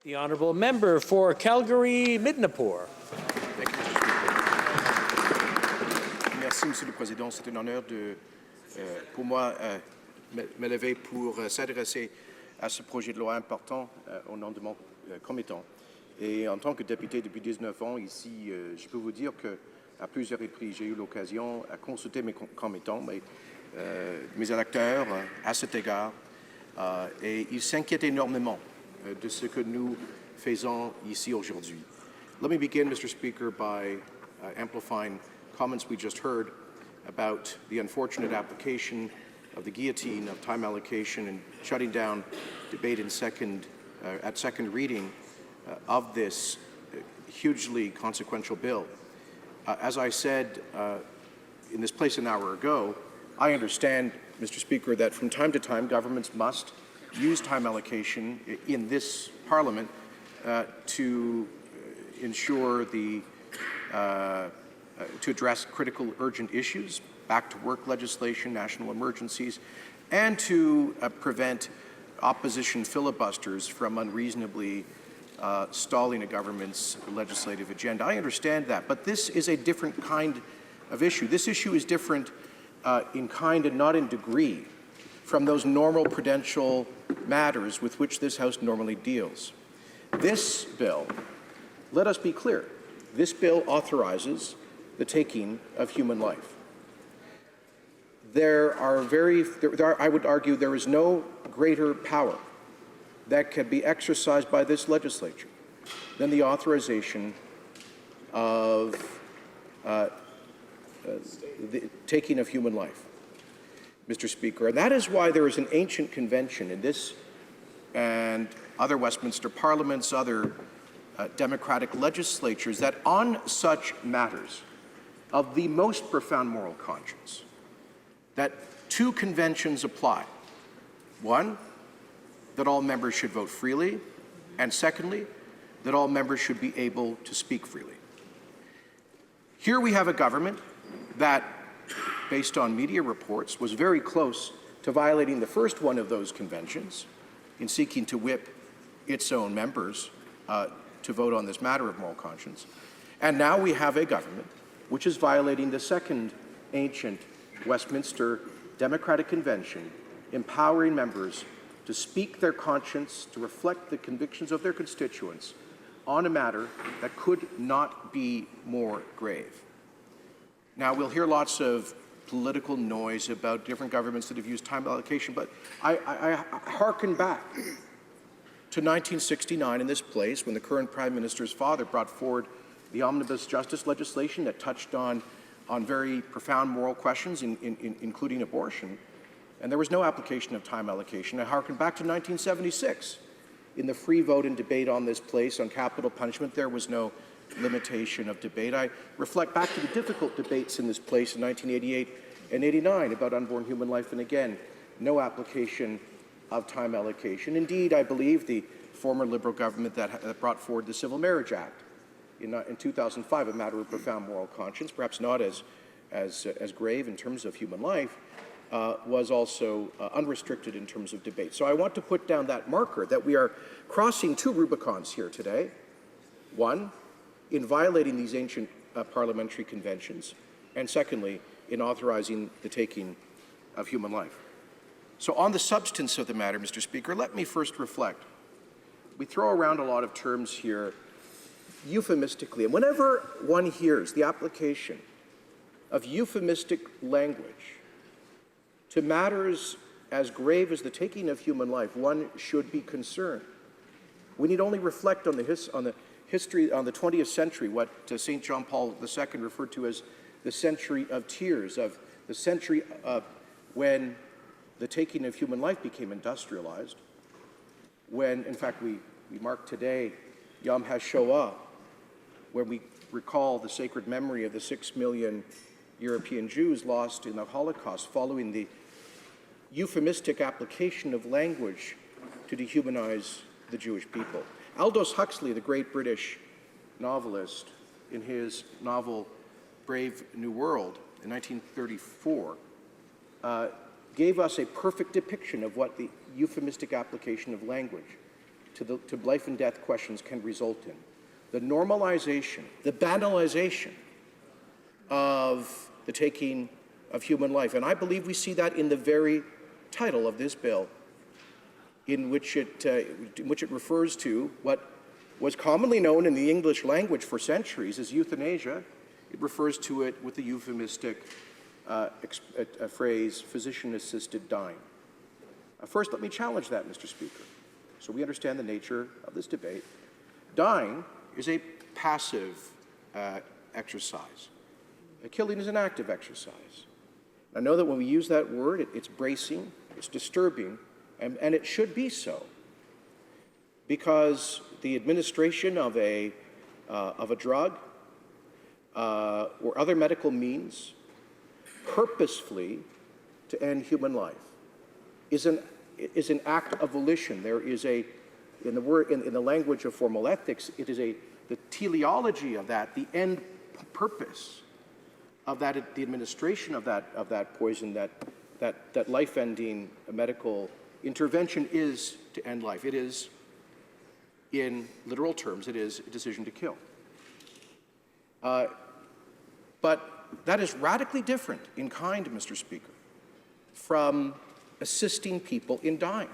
The honourable member for Calgary-Midnapore. Merci, Monsieur le Président. C'est un honneur pour moi me lever pour s'adresser à ce projet de loi important au nom de mon commettant. Et en tant que député depuis 19 ans ici, je peux vous dire qu'à plusieurs reprises, j'ai eu l'occasion de consulter mes commettants, mes électeurs à cet égard, et ils s'inquiètent énormément de ce que nous faisons ici aujourd'hui. Let me begin, Mr. Speaker, by amplifying comments we just heard about the unfortunate application of the guillotine of time allocation and shutting down debate at second reading of this hugely consequential bill. As I said in this place an hour ago, I understand, Mr. Speaker, that from time to time governments must use time allocation in this Parliament to ensure to address critical urgent issues, back-to-work legislation, national emergencies, and to prevent opposition filibusters from unreasonably stalling a government's legislative agenda. I understand that, but this is a different kind of issue. This issue is different in kind and not in degree from those normal prudential matters with which this House normally deals. This bill, let us be clear, this bill authorizes the taking of human life. I would argue there is no greater power that can be exercised by this legislature than the authorization of the taking of human life, Mr. Speaker. And that is why there is an ancient convention in this and other Westminster parliaments, other democratic legislatures, that on such matters of the most profound moral conscience, that two conventions apply. One, that all members should vote freely, and secondly, that all members should be able to speak freely. Here we have a government that, based on media reports, was very close to violating the first one of those conventions in seeking to whip its own members to vote on this matter of moral conscience. And now we have a government which is violating the second ancient Westminster Democratic Convention, empowering members to speak their conscience, to reflect the convictions of their constituents on a matter that could not be more grave. Now, we'll hear lots of political noise about different governments that have used time allocation, but I hearken back to 1969 in this place when the current Prime Minister's father brought forward the omnibus justice legislation that touched on very profound moral questions, including abortion, and there was no application of time allocation. I hearken back to 1976. In the free vote and debate on this place on capital punishment, there was no limitation of debate. I reflect back to the difficult debates in this place in 1988 and 89 about unborn human life, and again, no application of time allocation. Indeed, I believe the former Liberal government that brought forward the Civil Marriage Act in 2005, a matter of profound moral conscience, perhaps not as grave in terms of human life, was also unrestricted in terms of debate. So I want to put down that marker that we are crossing two Rubicons here today. One, in violating these ancient parliamentary conventions, and secondly, in authorizing the taking of human life. So on the substance of the matter, Mr. Speaker, let me first reflect. We throw around a lot of terms here euphemistically, and whenever one hears the application of euphemistic language to matters as grave as the taking of human life, one should be concerned. We need only reflect on the history, on the 20th century, what St. John Paul II referred to as the century of tears, of the century of when the taking of human life became industrialized, when, in fact, we mark today Yom HaShoah, when we recall the sacred memory of the 6 million European Jews lost in the Holocaust following the euphemistic application of language to dehumanize the Jewish people. Aldous Huxley, the great British novelist, in his novel Brave New World in 1934, gave us a perfect depiction of what the euphemistic application of language to life and death questions can result in. The normalization, the banalization of the taking of human life. And I believe we see that in the very title of this bill, in which it refers to what was commonly known in the English language for centuries as euthanasia. It refers to it with the euphemistic phrase, physician-assisted dying. First, let me challenge that, Mr. Speaker, so we understand the nature of this debate. Dying is a passive exercise. Killing is an active exercise. I know that when we use that word, it's bracing, it's disturbing, and it should be so, because the administration of a drug or other medical means purposefully to end human life is an act of volition. There is in the language of formal ethics, it is the teleology of that, the end purpose of that, the administration of that poison, that life-ending medical intervention is to end life. It is, in literal terms, it is a decision to kill. But that is radically different in kind, Mr. Speaker, from assisting people in dying,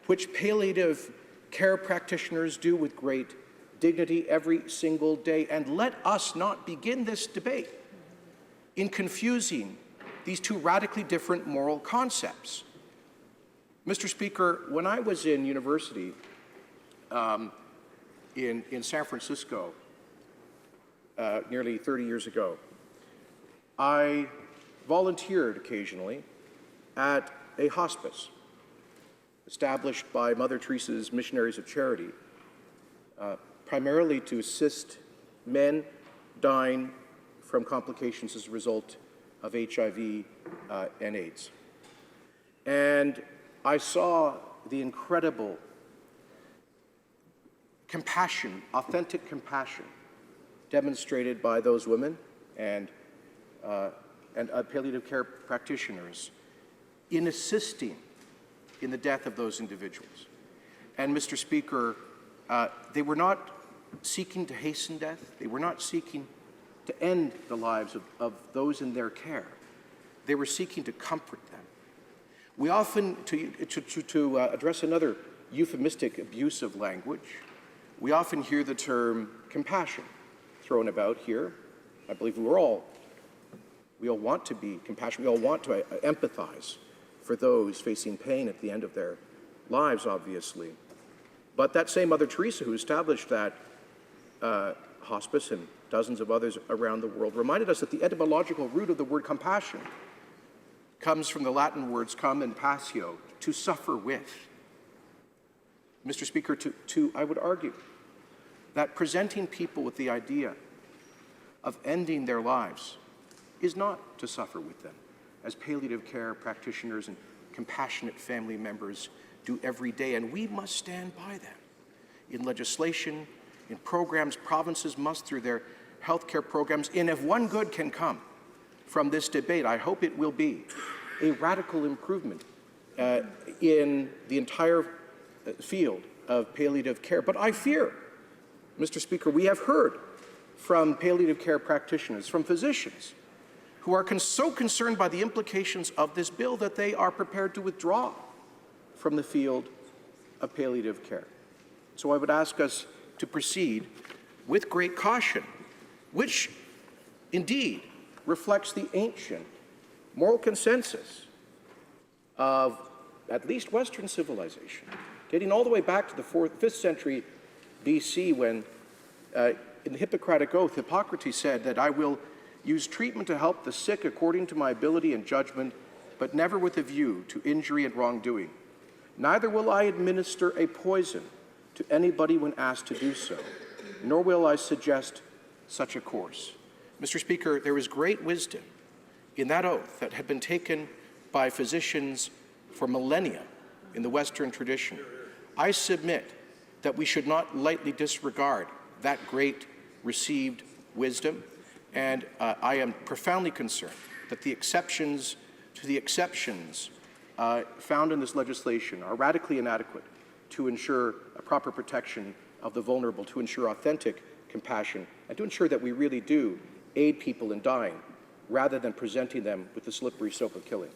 which palliative care practitioners do with great dignity every single day. And let us not begin this debate in confusing these two radically different moral concepts. Mr. Speaker, when I was in university in San Francisco nearly 30 years ago, I volunteered occasionally at a hospice established by Mother Teresa's Missionaries of Charity, primarily to assist men dying from complications as a result of HIV and AIDS. And I saw the incredible compassion, authentic compassion, demonstrated by those women and palliative care practitioners in assisting in the death of those individuals. And Mr. Speaker, they were not seeking to hasten death. They were not seeking to end the lives of those in their care. They were seeking to comfort them. We often, to address another euphemistic abuse of language, we often hear the term compassion thrown about here. I believe we all want to be compassionate. We all want to empathize for those facing pain at the end of their lives, obviously. But that same Mother Teresa who established that hospice and dozens of others around the world reminded us that the etymological root of the word compassion comes from the Latin words cum and passio, to suffer with. Mr. Speaker, I would argue that presenting people with the idea of ending their lives is not to suffer with them, as palliative care practitioners and compassionate family members do every day, and we must stand by them. In legislation, in programs, provinces must, through their healthcare programs, and if one good can come from this debate, I hope it will be a radical improvement in the entire field of palliative care. But I fear, Mr. Speaker, we have heard from palliative care practitioners, from physicians, who are so concerned by the implications of this bill that they are prepared to withdraw from the field of palliative care. So I would ask us to proceed with great caution, which indeed reflects the ancient moral consensus of at least Western civilization, dating all the way back to the 5th century BC, when in the Hippocratic Oath, Hippocrates said that I will use treatment to help the sick according to my ability and judgment, but never with a view to injury and wrongdoing. Neither will I administer a poison to anybody when asked to do so, nor will I suggest such a course. Mr. Speaker, there is great wisdom in that oath that had been taken by physicians for millennia in the Western tradition. I submit that we should not lightly disregard that great received wisdom, and I am profoundly concerned that the exceptions to the exceptions found in this legislation are radically inadequate to ensure a proper protection of the vulnerable, to ensure authentic compassion, and to ensure that we really do aid people in dying rather than presenting them with the slippery soap of killing.